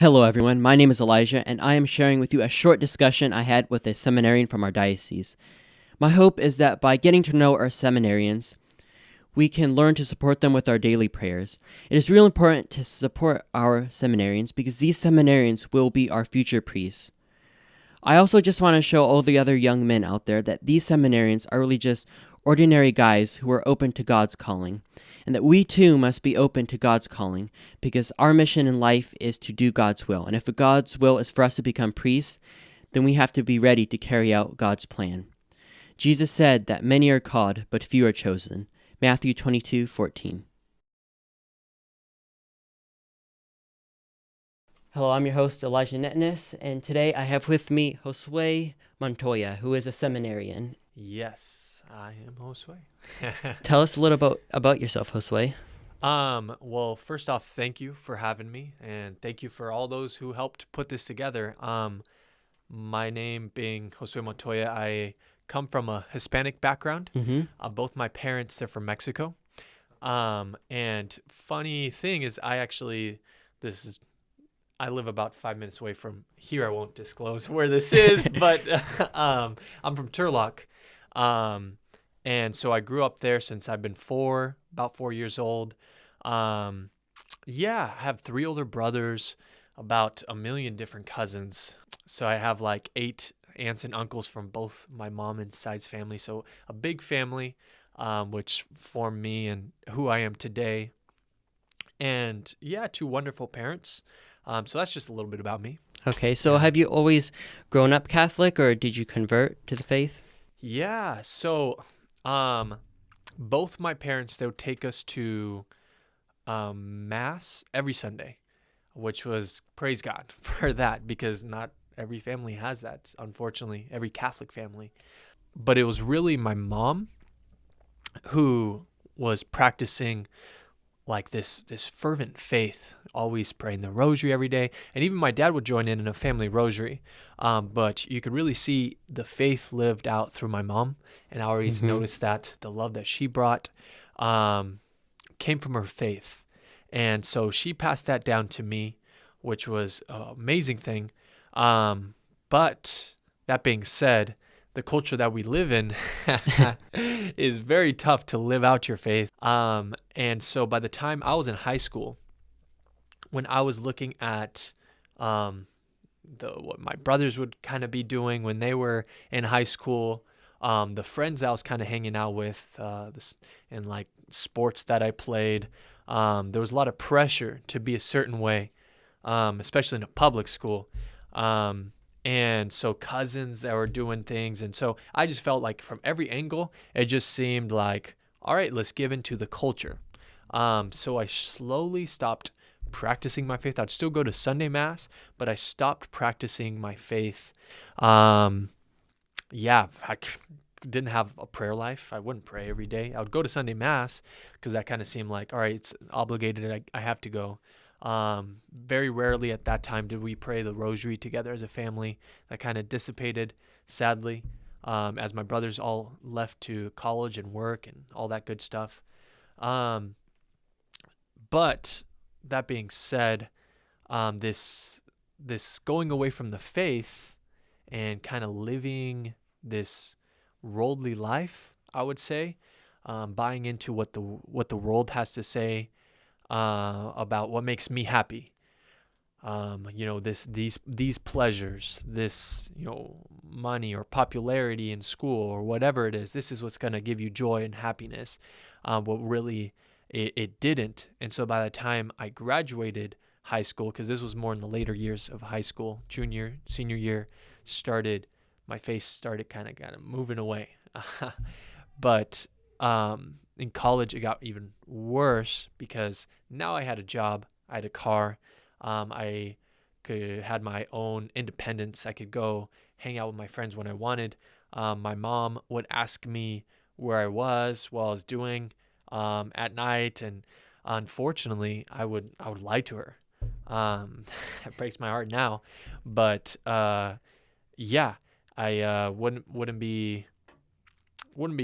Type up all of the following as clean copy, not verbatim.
Hello everyone, my name is Elijah, and I am sharing with you a short discussion I had with a seminarian from our diocese. My hope is that by getting to know our seminarians, we can learn to support them with our daily prayers. It is real important to support our seminarians because these seminarians will be our future priests. I also just want to show all the other young men out there that these seminarians are really just ordinary guys who are open to God's calling, and that we too must be open to God's calling, because our mission in life is to do God's will. And if God's will is for us to become priests, then we have to be ready to carry out God's plan. Jesus said that many are called, but few are chosen. Matthew 22:14. Hello, I'm your host, Elijah Netness, and today I have with me Josue Montoya, who is a seminarian. Yes, I am Josue. Tell us a little about yourself, Josue. Well, first off, thank you for having me, and thank you for all those who helped put this together. My name being Josue Montoya, I come from a Hispanic background. Both my parents, they're from Mexico. And funny thing is, I live about 5 minutes away from here. I won't disclose where this is, but I'm from Turlock. And so I grew up there since I've been about 4 years old. I have 3 older brothers, about a million different cousins. So I have like 8 aunts and uncles from both my mom and side's family. So a big family, which formed me and who I am today. And 2 wonderful parents. So that's just a little bit about me. Okay, so have you always grown up Catholic, or did you convert to the faith? Yeah, so both my parents, they would take us to Mass every Sunday, which was, praise God for that, because not every family has that, unfortunately, every Catholic family. But it was really my mom who was practicing like this fervent faith, always praying the rosary every day. And even my dad would join in a family rosary. But you could really see the faith lived out through my mom. And I always noticed that the love that she brought came from her faith. And so she passed that down to me, which was an amazing thing. But that being said, the culture that we live in is very tough to live out your faith. And so by the time I was in high school, when I was looking at what my brothers would kind of be doing when they were in high school, the friends I was kind of hanging out with, and like sports that I played, there was a lot of pressure to be a certain way, especially in a public school. And so cousins that were doing things. And so I just felt like from every angle, it just seemed like, all right, let's give into the culture. So I slowly stopped practicing my faith. I'd still go to Sunday Mass, but I stopped practicing my faith. I didn't have a prayer life. I wouldn't pray every day. I would go to Sunday Mass because that kind of seemed like, all right, it's obligated. I have to go. Very rarely at that time did we pray the rosary together as a family. That kind of dissipated, sadly, as my brothers all left to college and work and all that good stuff. But that being said, this going away from the faith and kind of living this worldly life, I would say, buying into what the world has to say about what makes me happy. These pleasures, this, money or popularity in school or whatever it is, this is what's going to give you joy and happiness. What really it didn't. And so by the time I graduated high school, because this was more in the later years of high school, junior, senior year, my face started kind of moving away. But in college, it got even worse because now I had a job, I had a car, I had my own independence. I could go hang out with my friends when I wanted. My mom would ask me where I was, what I was doing at night, and unfortunately, I would lie to her. It breaks my heart now, but I wouldn't be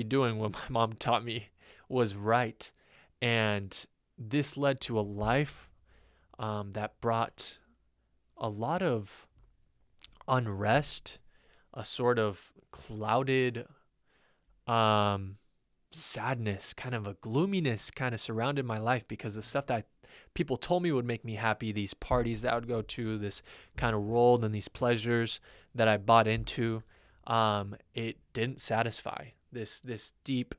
doing what my mom taught me was right. And this led to a life that brought a lot of unrest, a sort of clouded sadness, kind of a gloominess kind of surrounded my life because the stuff that people told me would make me happy, these parties that I would go to, this kind of world and these pleasures that I bought into, it didn't satisfy this deep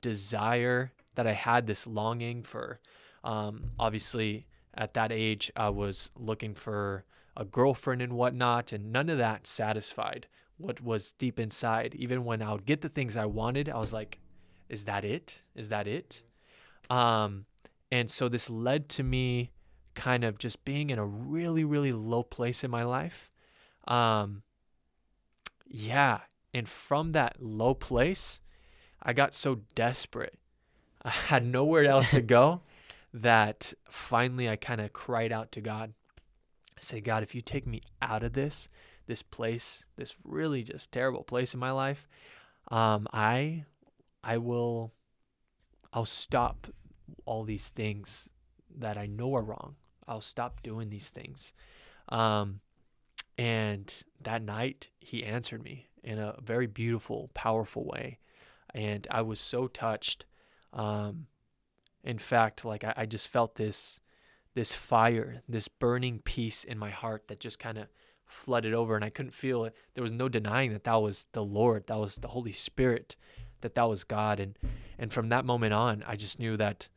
desire that I had, this longing for. Obviously, at that age, I was looking for a girlfriend and whatnot, and none of that satisfied what was deep inside. Even when I would get the things I wanted, I was like, is that it? Is that it? And so this led to me kind of just being in a really, really low place in my life. Yeah. And from that low place, I got so desperate. I had nowhere else to go that finally I kind of cried out to God. I said, God, if you take me out of this place, this really just terrible place in my life, I'll stop all these things that I know are wrong. I'll stop doing these things. And that night he answered me in a very beautiful, powerful way. And I was so touched. In fact, like I just felt this fire, this burning peace in my heart that just kind of flooded over, and I couldn't feel it. There was no denying that was the Lord, that was the Holy Spirit, that was God. And from that moment on, I just knew that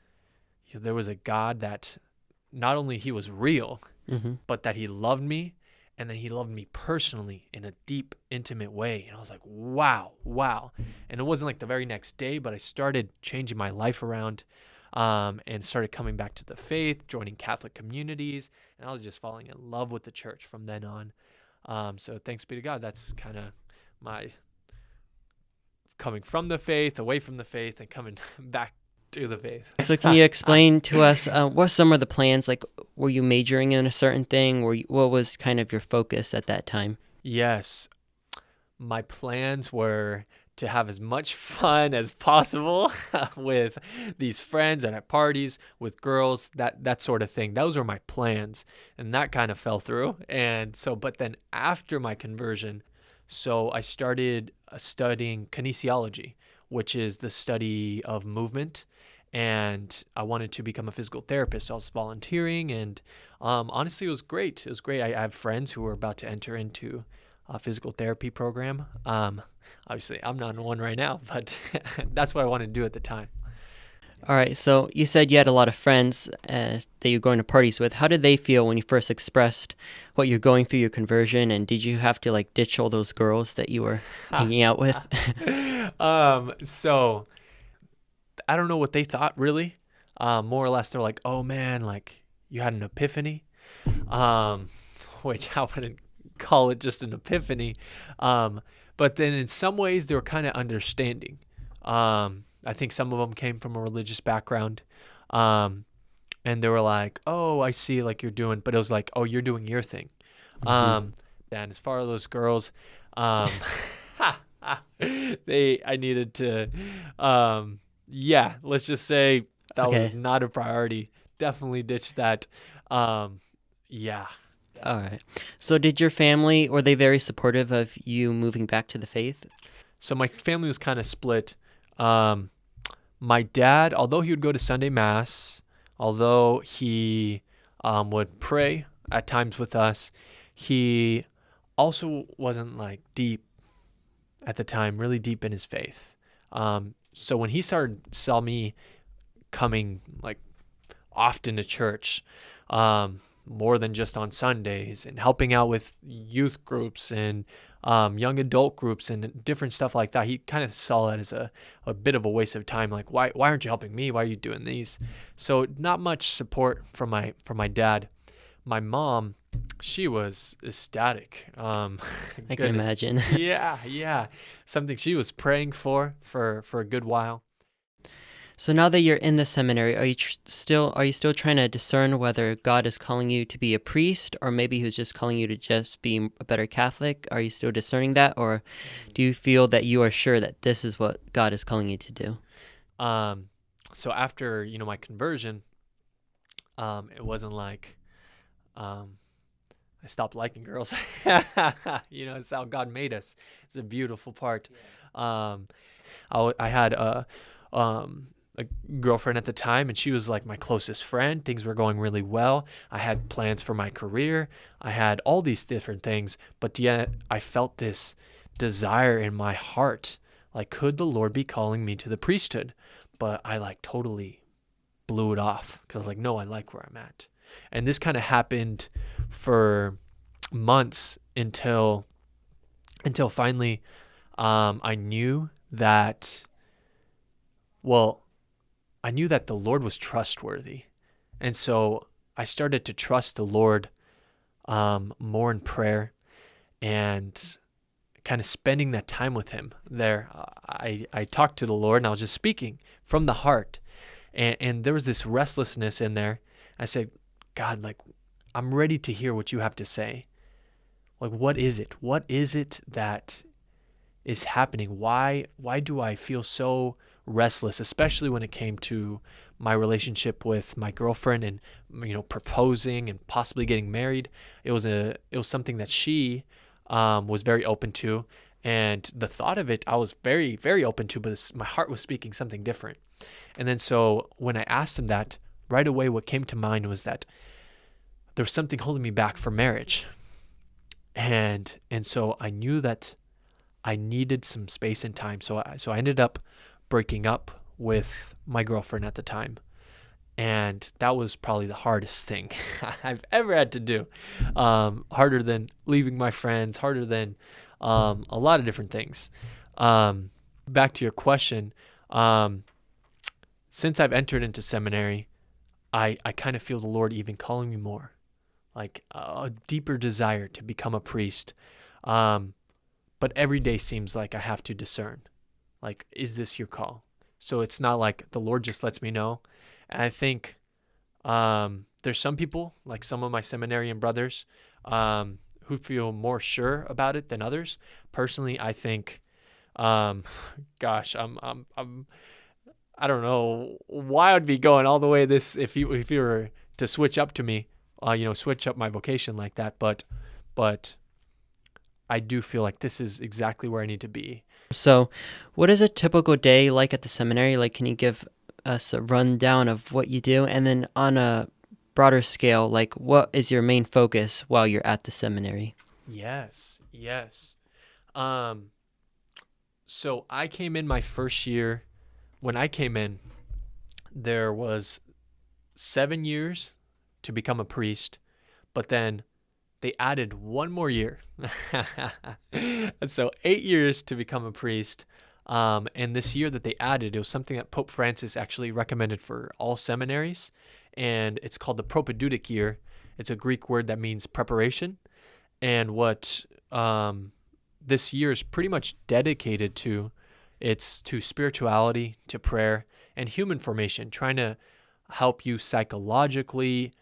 there was a God that not only he was real, but that he loved me, and then he loved me personally in a deep, intimate way. And I was like, wow. And it wasn't like the very next day, but I started changing my life around, and started coming back to the faith, joining Catholic communities, and I was just falling in love with the church from then on. So thanks be to God. That's kind of my coming from the faith, away from the faith, and coming back to the faith. So can you explain to us what some of the plans, like were you majoring in a certain thing? What was kind of your focus at that time? Yes. My plans were to have as much fun as possible with these friends and at parties with girls, that sort of thing. Those were my plans, and that kind of fell through. And so, but then after my conversion, so I started studying kinesiology, which is the study of movement. And I wanted to become a physical therapist. So I was volunteering, and honestly, it was great. It was great. I have friends who were about to enter into a physical therapy program. Obviously, I'm not in one right now, but that's what I wanted to do at the time. All right, so you said you had a lot of friends that you're going to parties with. How did they feel when you first expressed what you're going through your conversion, and did you have to like ditch all those girls that you were hanging out with? So I don't know what they thought really. More or less, they're like, "Oh man, like you had an epiphany," which I wouldn't call it just an epiphany. But then in some ways they were kind of understanding. I think some of them came from a religious background. And they were like, "Oh, I see, like you're doing," but it was like, "Oh, you're doing your thing." And as far as those girls, I needed to, let's just say that was not a priority. Definitely ditched that. Yeah. All right. So did your family, were they very supportive of you moving back to the faith? So my family was kind of split. My dad, although he would go to Sunday Mass, although he would pray at times with us, he also wasn't like deep at the time, really deep in his faith. So when he saw me coming like often to church, more than just on Sundays, and helping out with youth groups and young adult groups and different stuff like that, he kind of saw it as a bit of a waste of time. Like, why aren't you helping me? Why are you doing these? So not much support from my dad. My mom, she was ecstatic. I can imagine. Yeah. Something she was praying for a good while. So now that you're in the seminary, are you still trying to discern whether God is calling you to be a priest, or maybe He was just calling you to just be a better Catholic? Are you still discerning that, or do you feel that you are sure that this is what God is calling you to do? So after my conversion, it wasn't like I stopped liking girls. It's how God made us. It's a beautiful part. Um, I had a girlfriend at the time, and she was like my closest friend. Things were going really well. I had plans for my career. I had all these different things, but yet I felt this desire in my heart. Like, could the Lord be calling me to the priesthood? But I like totally blew it off because I was like, no, I like where I'm at. And this kind of happened for months until finally I knew that, I knew that the Lord was trustworthy. And so I started to trust the Lord more in prayer and kind of spending that time with him there. I talked to the Lord, and I was just speaking from the heart. And there was this restlessness in there. I said, God, like, I'm ready to hear what you have to say. Like, what is it? What is it that is happening? Why do I feel so restless, especially when it came to my relationship with my girlfriend and, proposing and possibly getting married? It was something that she was very open to. And the thought of it, I was very, very open to, but my heart was speaking something different. And then so when I asked him that, right away what came to mind was that there was something holding me back from marriage. And so I knew that I needed some space and time. So I ended up breaking up with my girlfriend at the time. And that was probably the hardest thing I've ever had to do. Harder than leaving my friends, harder than a lot of different things. Back to your question, since I've entered into seminary, I kind of feel the Lord even calling me more, like a deeper desire to become a priest. But every day seems like I have to discern, like, is this your call? So it's not like the Lord just lets me know. And I think there's some people, like some of my seminarian brothers, who feel more sure about it than others. Personally, I think, I don't know why I'd be going all the way this if you were to switch up to me, switch up my vocation like that. But I do feel like this is exactly where I need to be. So, what is a typical day like at the seminary? Like, can you give us a rundown of what you do? And then on a broader scale, like, what is your main focus while you're at the seminary? Yes. So I came in my first year. When I came in, there was 7 years to become a priest, but then they added one more year. So 8 years to become a priest. And this year that they added, it was something that Pope Francis actually recommended for all seminaries. And it's called the Prophetudic Year. It's a Greek word that means preparation. And what this year is pretty much dedicated to, it's to spirituality, to prayer, and human formation, trying to help you psychologically,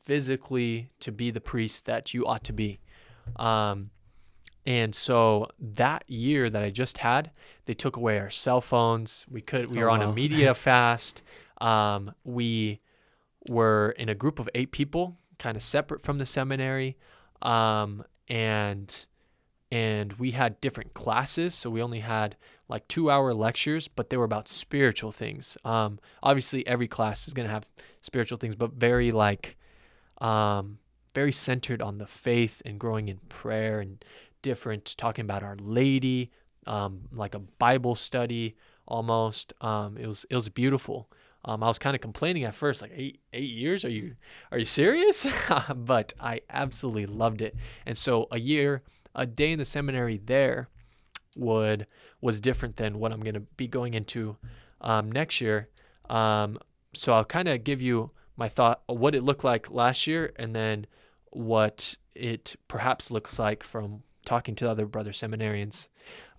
physically, to be the priest that you ought to be. And so that year that I just had, they took away our cell phones. We were on a media fast. We were in a group of 8 people, kind of separate from the seminary. And we had different classes. So we only had like 2-hour lectures, but they were about spiritual things. Obviously every class is going to have spiritual things, but very centered on the faith and growing in prayer and different, talking about Our Lady, like a Bible study almost. It was beautiful. I was kind of complaining at first, like 8 years? Are you serious? But I absolutely loved it. And so a day in the seminary there was different than what I'm going to be going into next year. So I'll kind of give you my thought of what it looked like last year, and then what it perhaps looks like from talking to other brother seminarians.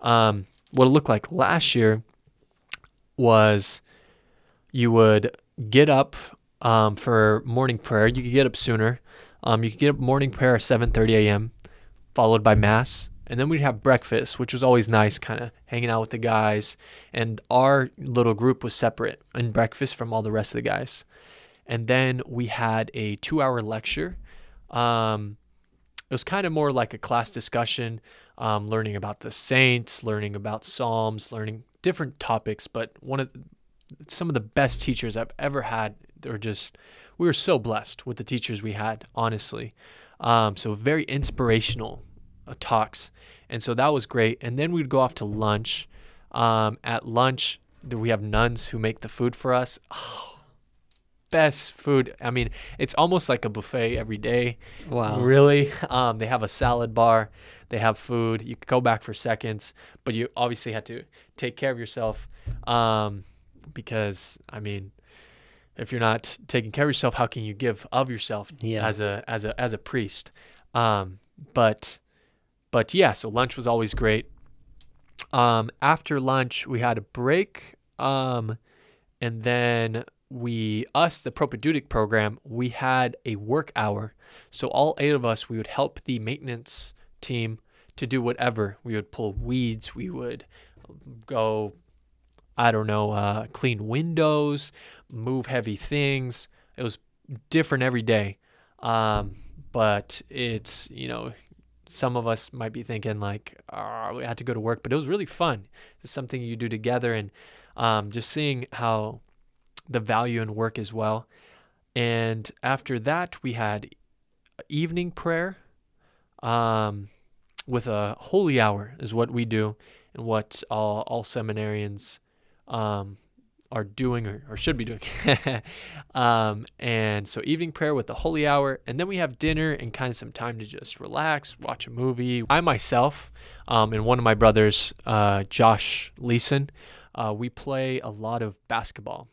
What it looked like last year was you would get up for morning prayer. You could get up sooner. You could get up morning prayer at 7:30 a.m., followed by Mass. And then we'd have breakfast, which was always nice, kind of hanging out with the guys. And our little group was separate in breakfast from all the rest of the guys. And then we had a 2-hour lecture. was kind of more like a class discussion, learning about the saints, learning about Psalms, learning different topics. But some of the best teachers I've ever had. We were so blessed with the teachers we had, honestly. So very inspirational talks. And so that was great. And then we'd go off to lunch. At lunch, we have nuns who make the food for us. Oh, best food. I mean, it's almost like a buffet every day. Wow. Really. They have a salad bar. They have food. You could go back for seconds, but you obviously had to take care of yourself. Because, I mean, if you're not taking care of yourself, how can you give of yourself as a priest? But yeah, so lunch was always great. After lunch, we had a break. And then the Prophetudic program, we had a work hour. So all 8 of us, we would help the maintenance team to do whatever. We would pull weeds. We would go, clean windows, move heavy things. It was different every day. But it's, some of us might be thinking like, we had to go to work, but it was really fun. It's something you do together, and just seeing how the value in work as well. And after that, we had evening prayer, with a holy hour is what we do, and what all seminarians are doing or should be doing. And so evening prayer with the holy hour, and then we have dinner and kind of some time to just relax, watch a movie. I myself, and one of my brothers, Josh Leeson, we play a lot of basketball.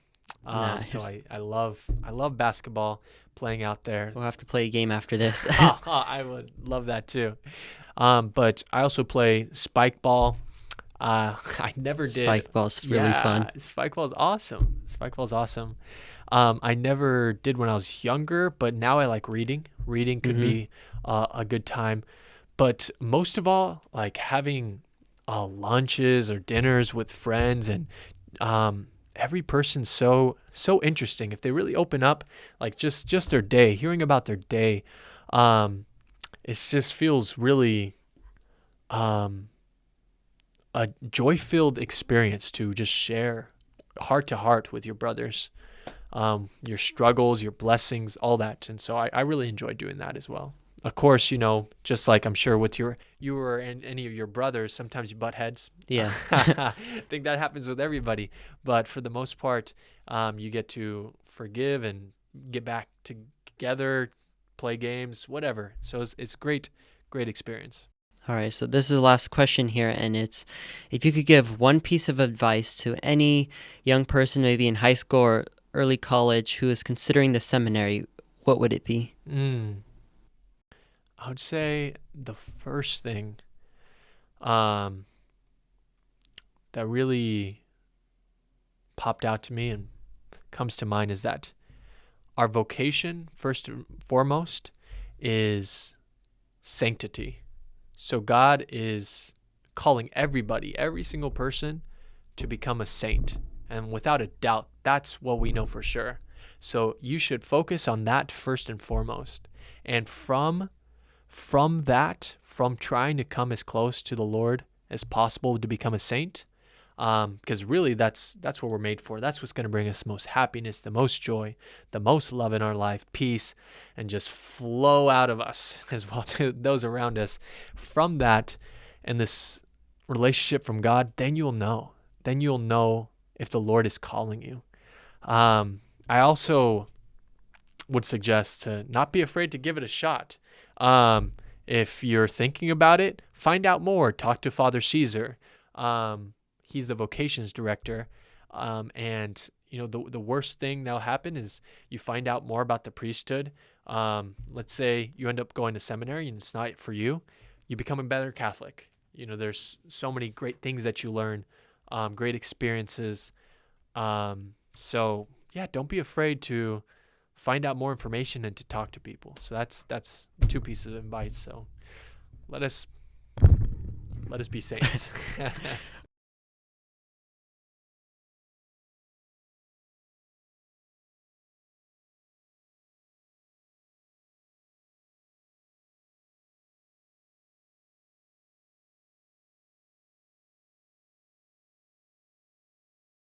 Nice. So I love basketball, playing out there. We'll have to play a game after this. I would love that too. But I also play spike ball. I never did. Spike ball's really fun. Spike ball's awesome. I never did when I was younger, but now I like reading. Reading could be a good time. But most of all, like having lunches or dinners with friends, and every person's so interesting. If they really open up, like just their day, hearing about their day, it just feels really a joy-filled experience to just share heart to heart with your brothers, your struggles, your blessings, all that. And so I really enjoy doing that as well. Of course, just like I'm sure with you or any of your brothers, sometimes you butt heads. Yeah. I think that happens with everybody. But for the most part, you get to forgive and get back together, play games, whatever. So it's great experience. All right, so this is the last question here, and it's, if you could give one piece of advice to any young person, maybe in high school or early college, who is considering the seminary, what would it be? I would say the first thing that really popped out to me and comes to mind is that our vocation, first and foremost, is sanctity. So God is calling everybody, every single person, to become a saint. And without a doubt, that's what we know for sure. So you should focus on that first and foremost. And from that, from trying to come as close to the Lord as possible to become a saint, because really that's what we're made for. That's what's going to bring us the most happiness, the most joy, the most love in our life, peace, and just flow out of us as well to those around us. From that and this relationship from God, then you'll know if the Lord is calling you. I also would suggest to not be afraid to give it a shot. If you're thinking about it, find out more. Talk to Father Caesar. He's the vocations director. And the worst thing that'll happen is you find out more about the priesthood. Let's say you end up going to seminary and it's not for you. You become a better Catholic. There's so many great things that you learn, great experiences. So yeah, don't be afraid to find out more information and to talk to people. So that's 2 pieces of advice. So let us be saints.